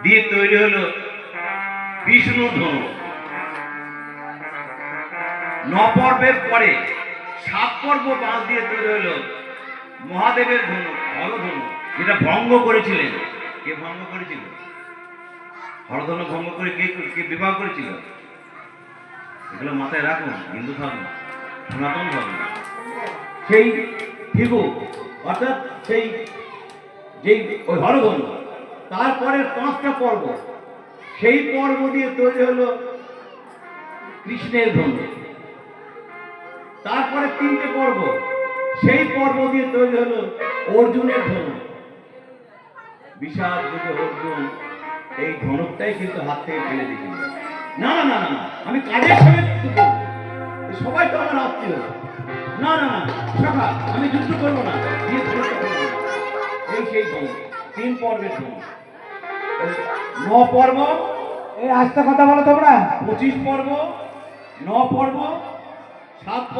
দিয়ে তৈরি হলো বিষ্ণু ধনু। 9 পর্বের পরে 7 পর্ব বাঁশ দিয়ে তৈরি হলো মহাদেবের ধনু, হরধনু, যেটা ভঙ্গ করেছিলেন। কে ভঙ্গ করেছিল? হরধনু ভঙ্গ করে কে বিবাহ করেছিল? এগুলো মাথায় রাখুন, হিন্দু ধর্ম, সনাতন ধর্ম। সেই ভিভু অর্থাৎ সেই যেই ওই হরধনু, তারপরে 5টা পর্ব, সেই পর্ব দিয়ে তৈরি হলো কৃষ্ণের ধনু। তারপরে 3টে পর্ব, সেই পর্ব দিয়ে তৈরি হলো অর্জুনের ধনু। বিশাল যুগে অর্জুন এই ধনুকটাই কিন্তু হাত থেকে ফেলে দিয়েছিল। না না না না, আমি কাজের সঙ্গে সবাই তো আমার আত্মীয়। না না না সখা, আমি যুদ্ধ করবো না, দিয়ে ধনুকটা ফেলে দেবো। এই সেই ধনুক, 3 পর্বের ধনুক। 9 পর্ব, এই আস্তে কথা বলো তোমরা। 25 পর্ব, 9 পর্ব, 7